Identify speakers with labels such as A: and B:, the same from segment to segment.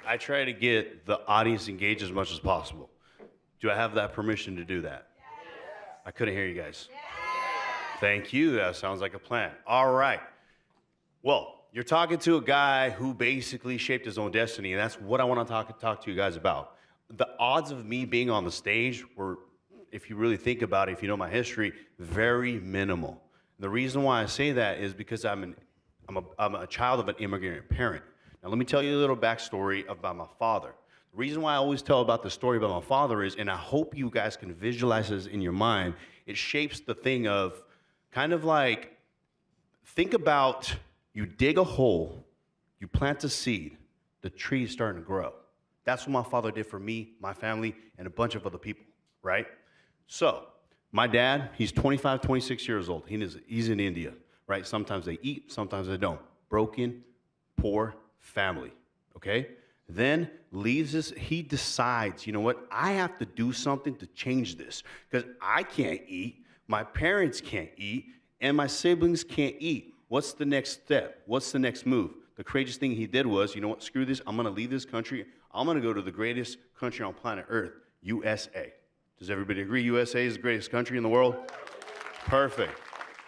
A: I try to get the audience engaged as much as possible. Do I have that permission to do that? I couldn't hear you guys. Thank you. That sounds like a plan. All right. Well, you're talking to a guy who basically shaped his own destiny, and that's what I want to talk to you guys about. The odds of me being on the stage were, if you really think about it, if you know my history, very minimal. The reason why I say that is because I'm a child of an immigrant parent. Now, let me tell you a little backstory about my father. The reason why I always tell about the story about my father is, and I hope you guys can visualize this in your mind, it shapes the thing of kind of like, think about you dig a hole, you plant a seed, the tree is starting to grow. That's what my father did for me, my family, and a bunch of other people, right? So, my dad, he's 25, 26 years old. He's in India, right? Sometimes they eat, sometimes they don't. Broken, poor family, okay? Then leaves us, he decides, you know what, I have to do something to change this because I can't eat, my parents can't eat, and my siblings can't eat. What's the next step? What's the next move? The courageous thing he did was, you know what, screw this, I'm gonna leave this country, I'm gonna go to the greatest country on planet Earth, USA. Does everybody agree USA is the greatest country in the world? Perfect.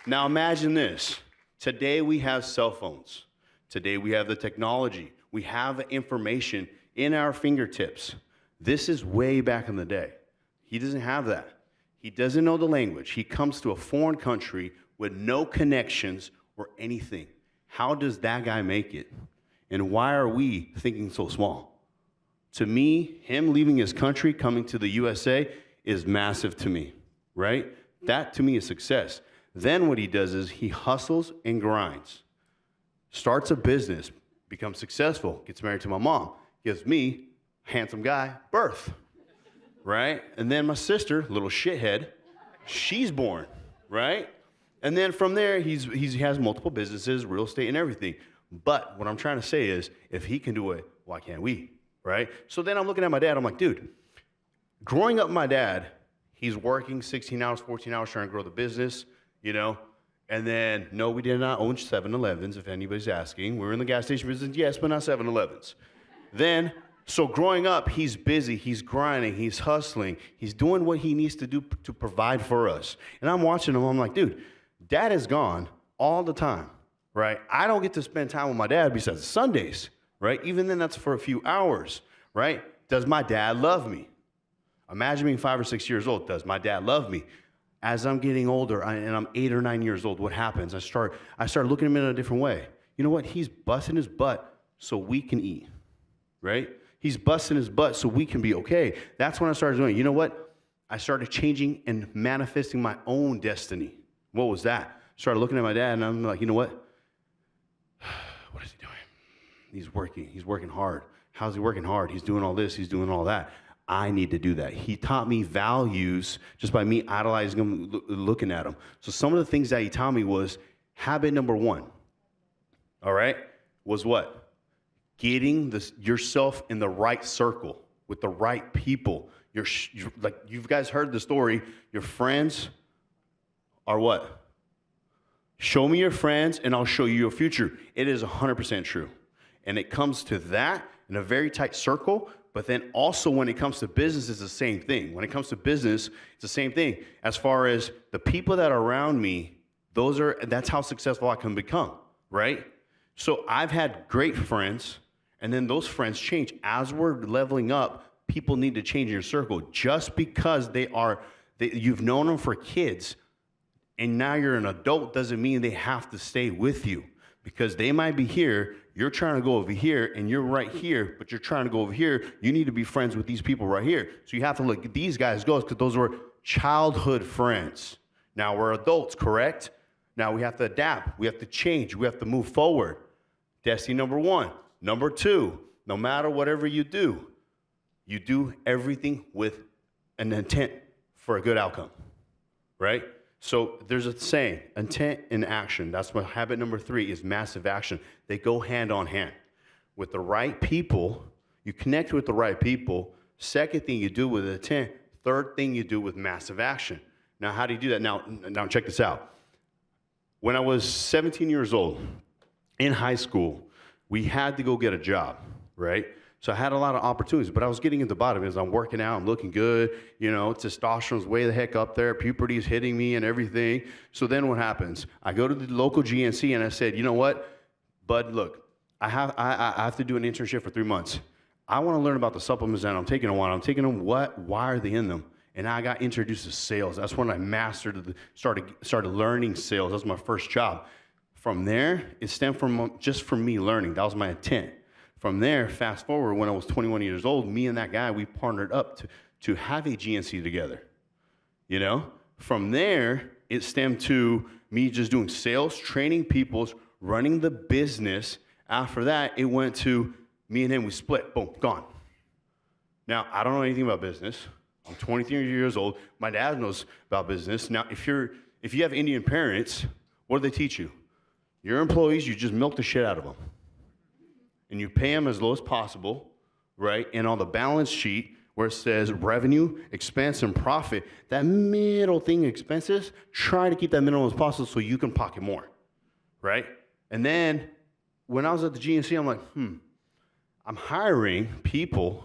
A: Now imagine this. Today we have cell phones. Today we have the technology. We have the information in our fingertips. This is way back in the day. He doesn't have that. He doesn't know the language. He comes to a foreign country with no connections or anything. How does that guy make it? And why are we thinking so small? To me, him leaving his country, coming to the USA is massive to me, right? That to me is success. Then what he does is he hustles and grinds, starts a business, becomes successful, gets married to my mom, gives me, handsome guy, birth, right? And then my sister, little shithead, she's born, right? And then from there, he has multiple businesses, real estate and everything. But what I'm trying to say is, if he can do it, why can't we, right? So then I'm looking at my dad, I'm like, dude, growing up with my dad, he's working 16 hours, 14 hours trying to grow the business, you know? And then, no, we did not own 7-Elevens, if anybody's asking. We were in the gas station business, yes, but not 7-Elevens. Then, so growing up, he's busy, he's grinding, he's hustling, he's doing what he needs to do to provide for us. And I'm watching him, I'm like, dude, dad is gone all the time, right? I don't get to spend time with my dad besides Sundays, right? Even then, that's for a few hours, right? Does my dad love me? Imagine being 5 or 6 years old. Does my dad love me? As I'm getting older and I'm 8 or 9 years old, what happens? I start looking at him in a different way. You know what? He's busting his butt so we can eat, right? He's busting his butt so we can be okay. That's when I started doing, you know what? I started changing and manifesting my own destiny. What was that? Started looking at my dad and I'm like, you know what? What is he doing? He's working hard. How's he working hard? He's doing all this, he's doing all that. I need to do that. He taught me values just by me idolizing him, looking at him. So some of the things that he taught me was habit number 1, all right, was what? Getting yourself in the right circle with the right people. Like you've guys heard the story, your friends are what? Show me your friends and I'll show you your future. It is 100% true. And it comes to that in a very tight circle. But then also when it comes to business, it's the same thing. When it comes to business, it's the same thing. As far as the people that are around me, that's how successful I can become, right? So I've had great friends, and then those friends change. As we're leveling up, people need to change in your circle. Just because you've known them for kids, and now you're an adult doesn't mean they have to stay with you. Because they might be here, you're trying to go over here, and you're right here, but you're trying to go over here. You need to be friends with these people right here. So you have to look at these guys go, because those were childhood friends. Now we're adults, correct? Now we have to adapt. We have to change. We have to move forward. Destiny number 1. Number 2, no matter whatever you do everything with an intent for a good outcome, right? So there's a saying, intent and action. That's what habit number 3 is, massive action. They go hand on hand. With the right people, you connect with the right people. Second thing you do with intent. Third thing you do with massive action. Now, how do you do that? Now check this out. When I was 17 years old, in high school, we had to go get a job, right? So I had a lot of opportunities, but I was getting at the bottom as I'm working out, I'm looking good, testosterone's way the heck up there, puberty is hitting me and everything. So then what happens? I go to the local GNC and I said, you know what, bud, look, I have to do an internship for 3 months. I want to learn about the supplements that I'm taking. I'm taking them, why are they in them? And I got introduced to sales. That's when I mastered, started learning sales. That was my first job. From there, it stemmed from just from me learning. That was my intent. From there, fast forward, when I was 21 years old, me and that guy, we partnered up to have a GNC together. From there, it stemmed to me just doing sales, training people, running the business. After that, it went to me and him, we split, boom, gone. Now, I don't know anything about business. I'm 23 years old. My dad knows about business. Now, if you have Indian parents, what do they teach you? Your employees, you just milk the shit out of them. And you pay them as low as possible, right? And on the balance sheet, where it says revenue, expense, and profit, that middle thing, expenses, try to keep that minimal as possible so you can pocket more, right? And then when I was at the GNC, I'm like, I'm hiring people,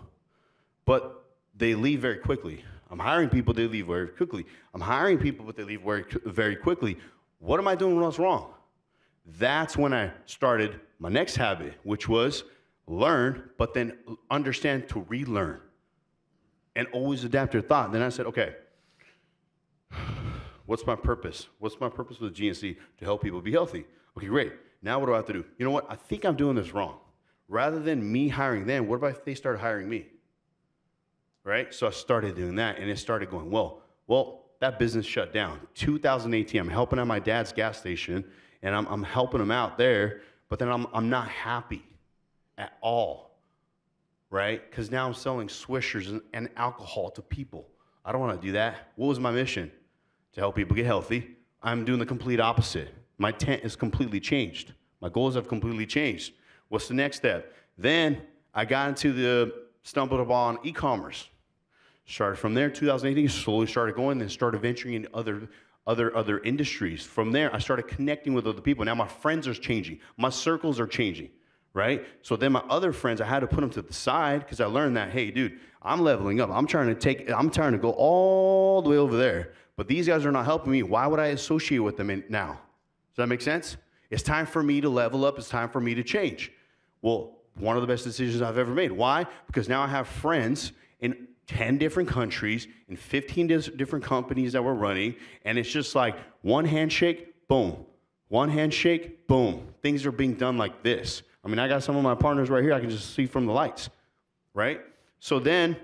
A: but they leave very quickly. I'm hiring people, they leave very quickly. I'm hiring people, but they leave very quickly. What am I doing what's wrong? That's when I started my next habit, which was learn, but then understand to relearn and always adapt your thought. Then I said, okay, what's my purpose? What's my purpose with the GNC? To help people be healthy. Okay, great. Now what do I have to do? You know what? I think I'm doing this wrong. Rather than me hiring them, what about if they started hiring me? Right? So I started doing that, and it started going, well, that business shut down. 2018, I'm helping at my dad's gas station, and I'm helping him out there, but then I'm not happy at all, right? Because now I'm selling swishers and alcohol to people. I don't want to do that. What was my mission? To help people get healthy. I'm doing the complete opposite. My intent is completely changed. My goals have completely changed. What's the next step? Then I got into stumbled upon e-commerce. Started from there, 2018, slowly started going, then started venturing into other industries. From there, I started connecting with other people. Now my friends are changing. My circles are changing, right? So then my other friends, I had to put them to the side because I learned that, hey, dude, I'm leveling up. I'm trying to go all the way over there. But these guys are not helping me. Why would I associate with them now? Does that make sense? It's time for me to level up. It's time for me to change. Well, one of the best decisions I've ever made. Why? Because now I have friends in 10 different countries, in 15 different companies that we're running, and it's just like one handshake, boom. One handshake, boom. Things are being done like this. I mean, I got some of my partners right here I can just see from the lights, right? So then,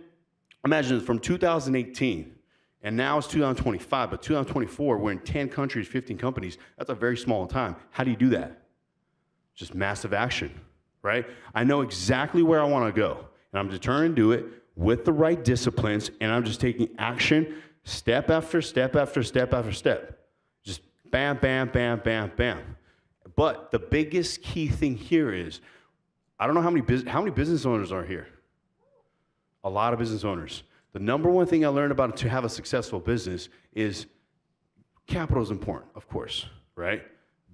A: imagine from 2018, and now it's 2025, but 2024, we're in 10 countries, 15 companies. That's a very small time. How do you do that? Just massive action, right? I know exactly where I want to go, and I'm determined to do it with the right disciplines, and I'm just taking action step after step after step after step. Just bam, bam, bam, bam, bam. But the biggest key thing here is, I don't know how many business owners are here. A lot of business owners. The number one thing I learned about to have a successful business is capital is important, of course, right?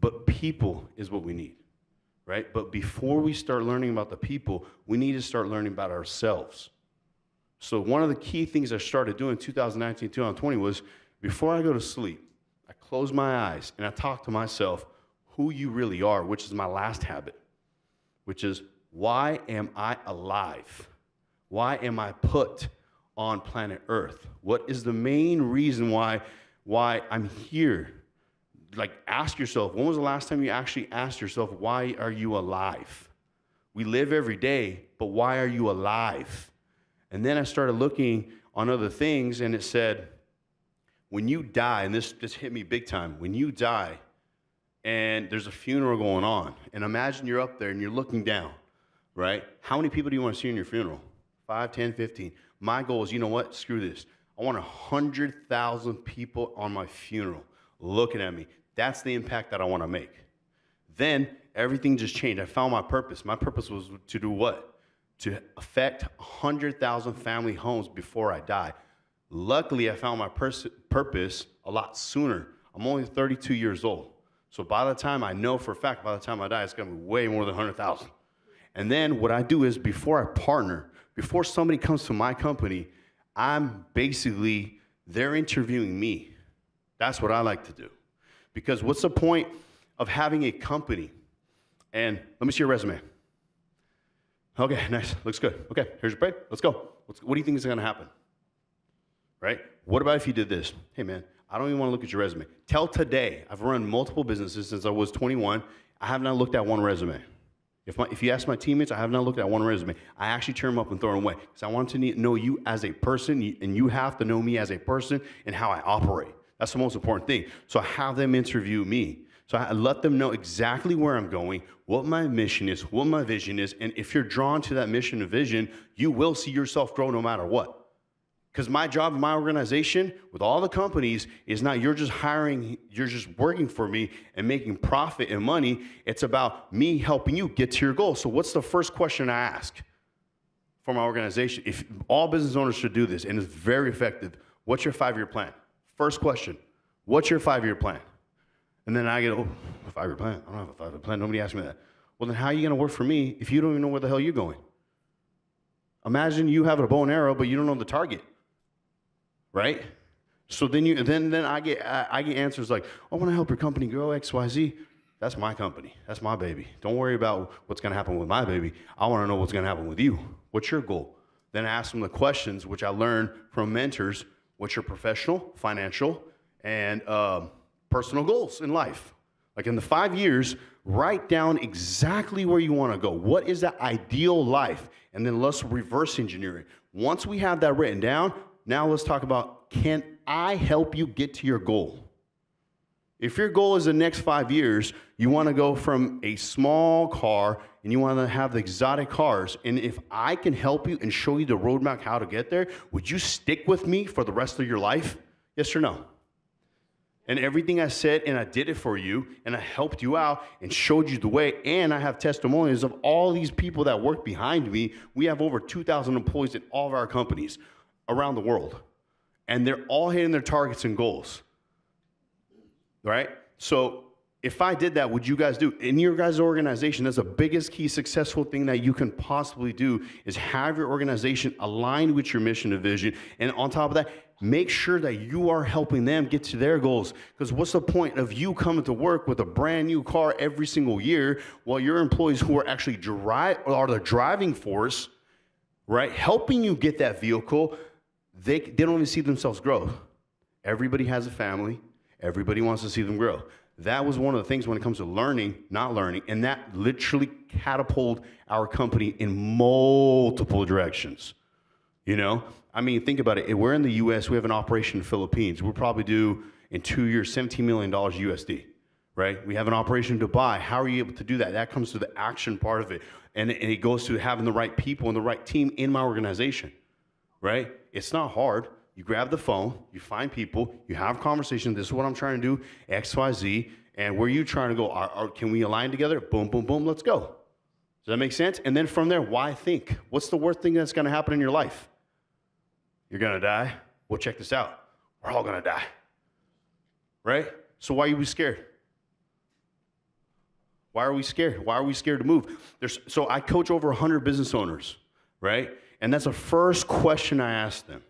A: But people is what we need, right? But before we start learning about the people, we need to start learning about ourselves. So one of the key things I started doing in 2019, 2020 was before I go to sleep, I close my eyes and I talk to myself who you really are, which is my last habit, which is why am I alive? Why am I put on planet Earth? What is the main reason why I'm here? Like, ask yourself, when was the last time you actually asked yourself, why are you alive? We live every day, but why are you alive? And then I started looking on other things, and it said, when you die, and this hit me big time, when you die, and there's a funeral going on, and imagine you're up there and you're looking down, right? How many people do you want to see in your funeral? 5, 10, 15. My goal is, you know what? Screw this. I want 100,000 people on my funeral looking at me. That's the impact that I want to make. Then everything just changed. I found my purpose. My purpose was to do what? To affect 100,000 family homes before I die. Luckily, I found my purpose a lot sooner. I'm only 32 years old. So by the time I know for a fact, by the time I die, it's going to be way more than 100,000. And then what I do is before I partner, before somebody comes to my company, they're interviewing me. That's what I like to do. Because what's the point of having a company? And let me see your resume. Okay, nice, looks good. Okay, here's your pay, let's go. What do you think is gonna happen? Right? What about if you did this? Hey man, I don't even wanna look at your resume. Till today, I've run multiple businesses since I was 21. I have not looked at one resume. If you ask my teammates, I have not looked at one resume. I actually turn them up and throw them away because I want to know you as a person, and you have to know me as a person and how I operate. That's the most important thing. So I have them interview me. So I let them know exactly where I'm going, what my mission is, what my vision is, and if you're drawn to that mission and vision, you will see yourself grow no matter what. Because my job in my organization with all the companies is not you're just working for me and making profit and money. It's about me helping you get to your goal. So what's the first question I ask for my organization? If all business owners should do this, and it's very effective, what's your 5-year plan? First question, what's your 5-year plan? And then I get, a 5-year plan? I don't have a 5-year plan. Nobody asked me that. Well, then how are you going to work for me if you don't even know where the hell you're going? Imagine you have a bow and arrow, but you don't know the target. Right? So then I get answers like, I want to help your company grow XYZ. That's my company. That's my baby. Don't worry about what's going to happen with my baby. I want to know what's going to happen with you. What's your goal? Then I ask them the questions, which I learned from mentors. What's your professional, financial, and personal goals in life? Like in the 5 years, write down exactly where you want to go. What is that ideal life? And then let's reverse engineer it. Once we have that written down, now let's talk about, can I help you get to your goal? If your goal is the next 5 years, you want to go from a small car and you want to have the exotic cars. And if I can help you and show you the roadmap how to get there, would you stick with me for the rest of your life? Yes or no? And everything I said, and I did it for you, and I helped you out and showed you the way, and I have testimonials of all these people that work behind me. We have over 2,000 employees in all of our companies around the world, and they're all hitting their targets and goals, right? So if I did that, would you guys do in your guys' organization? That's the biggest key successful thing that you can possibly do is have your organization aligned with your mission and vision, and on top of that, make sure that you are helping them get to their goals. Because what's the point of you coming to work with a brand new car every single year while your employees who are actually are the driving force, right, helping you get that vehicle, they don't even see themselves grow. Everybody has a family. Everybody wants to see them grow. That was one of the things when it comes to learning, not learning, and that literally catapulted our company in multiple directions. You know, I mean, think about it. We're in the U.S. We have an operation in the Philippines. We'll probably do in 2 years $17 million USD, right? We have an operation in Dubai. How are you able to do that? That comes to the action part of it, and it goes to having the right people and the right team in my organization, right? It's not hard. You grab the phone, you find people, you have conversation. This is what I'm trying to do, X, Y, Z, and where are you trying to go? Can we align together? Boom, boom, boom, let's go. Does that make sense? And then from there, why think? What's the worst thing that's going to happen in your life? You're going to die? Well, check this out. We're all going to die, right? So why are we scared? Why are we scared? Why are we scared to move? So I coach over 100 business owners, right? And that's the first question I ask them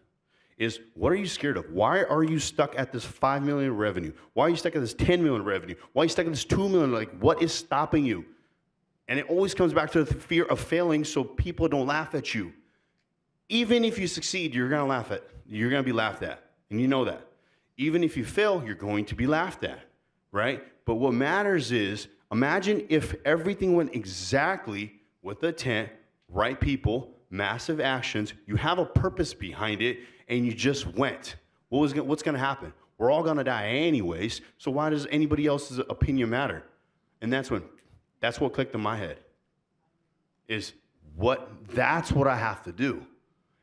A: is, what are you scared of? Why are you stuck at this 5 million revenue? Why are you stuck at this 10 million revenue? Why are you stuck at this 2 million? Like, what is stopping you? And it always comes back to the fear of failing so people don't laugh at you. Even if you succeed, you're going to be laughed at. And you know that. Even if you fail, you're going to be laughed at, right? But what matters is, imagine if everything went exactly with the intent, right people, massive actions, you have a purpose behind it, and you just went. What's going to happen? We're all going to die anyways, so why does anybody else's opinion matter? And that's what clicked in my head. That's what I have to do.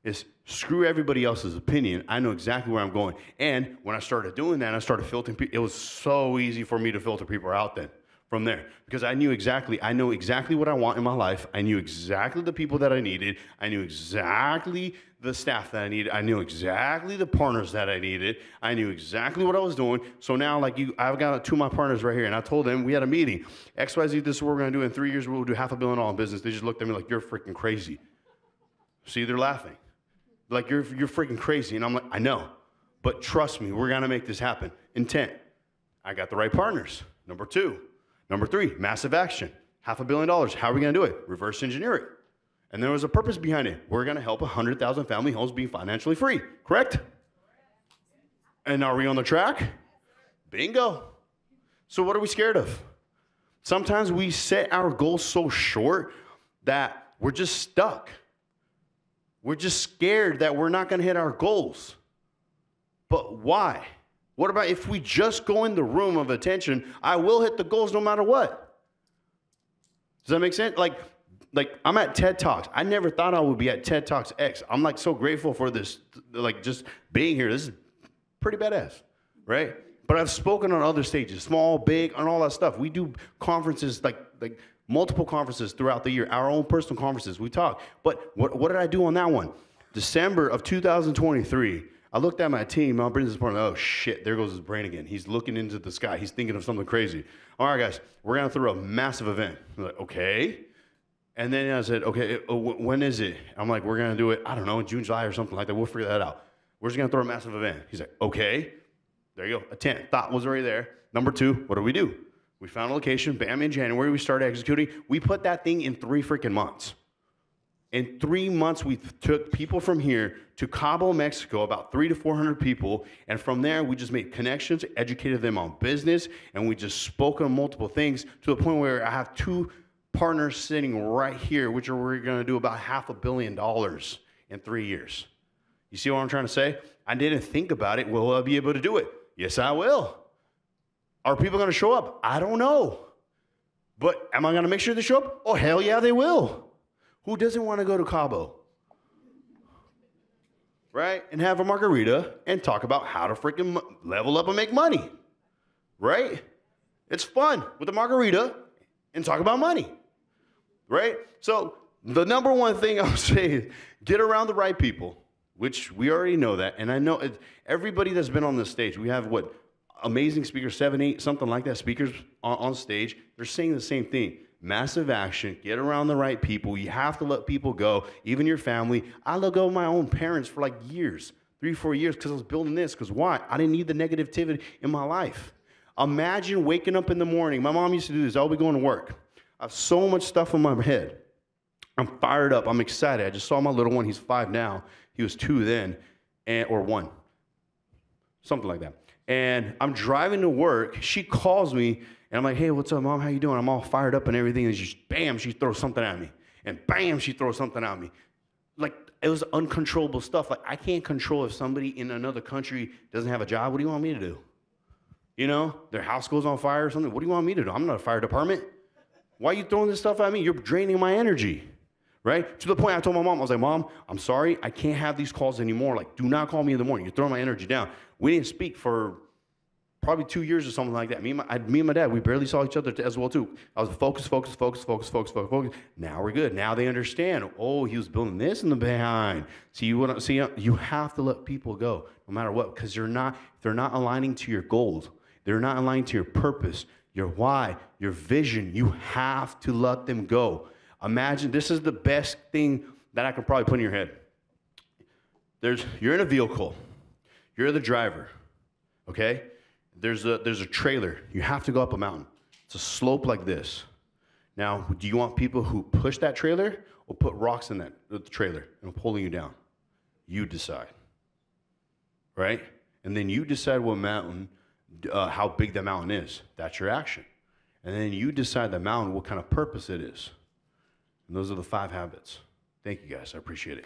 A: Is screw everybody else's opinion. I know exactly where I'm going. And when I started doing that, I started filtering people. It was so easy for me to filter people out then. from there, because I know exactly what I want in my life. I knew exactly the people that I needed. I knew exactly the staff that I needed. I knew exactly the partners that I needed. I knew exactly what I was doing. So now, like I've got 2 of my partners right here, and I told them, we had a meeting. XYZ, this is what we're going to do. In 3 years, we'll do $500 million in business. They just looked at me like, you're freaking crazy. See, they're laughing. Like, you're freaking crazy. And I'm like, I know. But trust me, we're going to make this happen. Intent. I got the right partners. Number 2. Number 3, massive action. $500 million. How are we going to do it? Reverse engineer it. And there was a purpose behind it. We're going to help 100,000 family homes be financially free. Correct? And are we on the track? Bingo. So what are we scared of? Sometimes we set our goals so short that we're just stuck. We're just scared that we're not going to hit our goals. But why? What about if we just go in the room of attention? I will hit the goals no matter what. Does that make sense? Like I'm at TED Talks. I never thought I would be at TED Talks X. I'm like so grateful for this, like just being here. This is pretty badass, right? But I've spoken on other stages, small, big, and all that stuff. We do conferences, like multiple conferences throughout the year, our own personal conferences. We talk. But what did I do on that one? December of 2023. I looked at my team, my business partner, oh shit, there goes his brain again. He's looking into the sky. He's thinking of something crazy. All right, guys, we're going to throw a massive event. I'm like, okay. And then I said, okay, when is it? I'm like, we're going to do it, I don't know, in June, July or something like that. We'll figure that out. We're just going to throw a massive event. He's like, okay. There you go. A tent. Thought was already there. Number 2, what do? We found a location. Bam, in January, we started executing. We put that thing in 3 freaking months. In 3 months, we took people from here to Cabo, Mexico, about 300 to 400 people. And from there, we just made connections, educated them on business, and we just spoke on multiple things to the point where I have 2 partners sitting right here, which we're going to do about $500 million in 3 years. You see what I'm trying to say? I didn't think about it. Will I be able to do it? Yes, I will. Are people going to show up? I don't know. But am I going to make sure they show up? Oh, hell yeah, they will. Who doesn't want to go to Cabo? Right? And have a margarita and talk about how to freaking level up and make money. Right? It's fun with a margarita and talk about money. Right? So the number one thing I would say is get around the right people, which we already know that. And I know everybody that's been on this stage, we have what? Amazing speakers, 7, 8, something like that, speakers on stage. They're saying the same thing. Massive action, get around the right people. You have to let people go, even your family. I let go of my own parents for like years, 3, 4 years, because I was building this. Because why? I didn't need the negativity in my life. Imagine waking up in the morning. My mom used to do this. I'll be going to work. I have so much stuff in my head. I'm fired up. I'm excited. I just saw my little one. He's 5 now. He was 2 then, or 1, something like that. And I'm driving to work. She calls me. And I'm like, hey, what's up, Mom? How you doing? I'm all fired up and everything. And bam, she throws something at me. And bam, she throws something at me. Like, it was uncontrollable stuff. Like, I can't control if somebody in another country doesn't have a job. What do you want me to do? You know, their house goes on fire or something. What do you want me to do? I'm not a fire department. Why are you throwing this stuff at me? You're draining my energy, right? To the point I told my mom, I was like, Mom, I'm sorry. I can't have these calls anymore. Like, do not call me in the morning. You're throwing my energy down. We didn't speak for probably 2 years or something like that. Me and my dad, we barely saw each other as well too. I was focused. Now we're good. Now they understand. Oh, he was building this in the behind. See, you have to let people go no matter what, because they're not aligning to your goals. They're not aligning to your purpose, your why, your vision. You have to let them go. Imagine, this is the best thing that I can probably put in your head. You're in a vehicle. You're the driver, okay? There's a trailer. You have to go up a mountain. It's a slope like this. Now, do you want people who push that trailer or put rocks in the trailer and pulling you down? You decide, right? And then you decide what mountain, how big the mountain is. That's your action. And then you decide the mountain, what kind of purpose it is. And those are the 5 habits. Thank you, guys. I appreciate it.